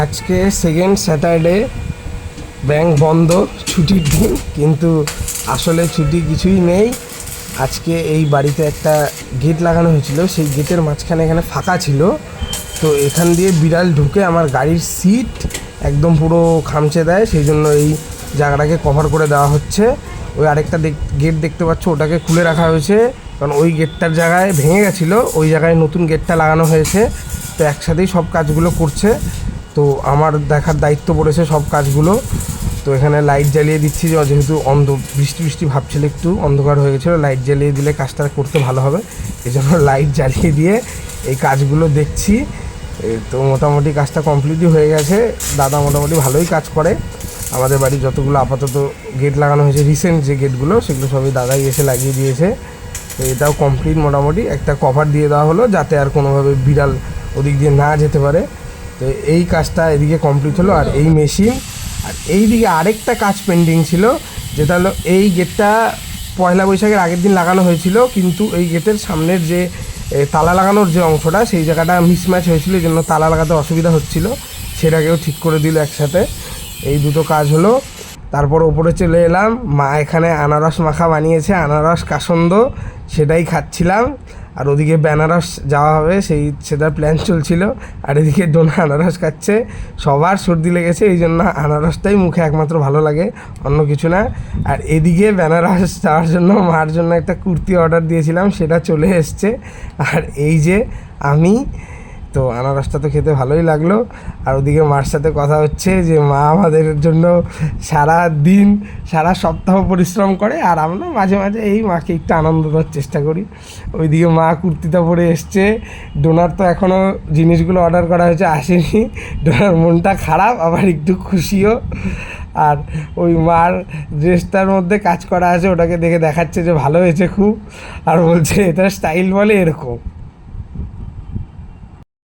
আজকে second Saturday, bank বন্ধ, ছুটির দিন, কিন্তু আসলে ছুটি কিছুই নেই। আজকে এই বাড়িতে একটা গেট লাগানো হয়েছিল, সেই গেটের মাঝখানে এখানে ফাঁকা ছিল, তো এখান দিয়ে বিড়াল ঢুকে আমার গাড়ির সিট একদম পুরো খামচে দেয়, সেই জন্য এই জায়গাটাকে কভার করে দেওয়া হচ্ছে। ওই আরেকটা গেট দেখতে পাচ্ছ, ওটাকে খুলে রাখা হয়েছে, কারণ ওই গেটটার জায়গায় ভেঙে গেছিলো, ওই জায়গায় নতুন গেটটা লাগানো হয়েছে। তো একসাথেই সব কাজগুলো করছে, তো আমার দেখার দায়িত্ব পড়েছে সব কাজগুলো। তো এখানে লাইট জ্বালিয়ে দিচ্ছি, যেহেতু বৃষ্টি বৃষ্টি ভাবছিল, একটু অন্ধকার হয়ে গেছিলো, লাইট জ্বালিয়ে দিলে কাজটা করতে ভালো হবে, এই জন্য লাইট জ্বালিয়ে দিয়ে এই কাজগুলো দেখছি। তো মোটামুটি কাজটা কমপ্লিটই হয়ে গেছে। দাদা মোটামুটি ভালোই কাজ করে। আমাদের বাড়ি যতগুলো আপাতত গেট লাগানো হয়েছে, রিসেন্ট যে গেটগুলো, সেগুলো সবই দাদাই এসে লাগিয়ে দিয়েছে। তো এটাও কমপ্লিট, মোটামুটি একটা কভার দিয়ে দেওয়া হলো যাতে আর কোনোভাবে বিড়াল ওদিক দিয়ে না যেতে পারে। তো এই কাজটা এদিকে কমপ্লিট হলো। আর এই মেশিন, আর এই দিকে আরেকটা কাজ পেন্ডিং ছিল, যেটা হলো এই গেটটা পয়লা বৈশাখের আগের দিন লাগানো হয়েছিল, কিন্তু এই গেটের সামনের যে তালা লাগানোর যে অংশটা, সেই জায়গাটা মিসম্যাচ হয়েছিল, এই জন্য তালা লাগাতে অসুবিধা হচ্ছিল, সেটাকেও ঠিক করে দিল একসাথে। এই দুটো কাজ হলো। তারপর ওপরে চলে এলাম, মা এখানে আনারস মাখা বানিয়েছে, আনারস কাসন্দ, সেটাই খাচ্ছিলাম। আর ওদিকে বেনারস যাওয়া হবে, সেটার প্ল্যান চলছিল। আর এদিকে ডোনা আনারস খাচ্ছে। সবার সর্দি লেগেছে, এই জন্য আনারসটাই মুখে একমাত্র ভালো লাগে, অন্য কিছু না। আর এদিকে বেনারস যাওয়ার জন্য মার জন্য একটা কুর্তি অর্ডার দিয়েছিলাম, সেটা চলে এসছে। আর এই যে আমি, তো আনারসটা তো খেতে ভালোই লাগলো। আর ওদিকে মার সাথে কথা হচ্ছে যে মা আমাদের জন্য সারা দিন সারা সপ্তাহ পরিশ্রম করে, আর আমরা মাঝে মাঝে এই মাকে একটু আনন্দ দেওয়ার চেষ্টা করি। ওইদিকে মা কুর্তিটা পরে এসছে। ডোনার তো এখনও জিনিসগুলো অর্ডার করা হয়েছে আসেনি, ডোনার মনটা খারাপ আবার একটু খুশিও। আর ওই মার ড্রেসটার মধ্যে কাজ করা আছে, ওটাকে দেখে দেখাচ্ছে যে ভালো হয়েছে খুব, আর বলছে এটা স্টাইল বলে এরকম।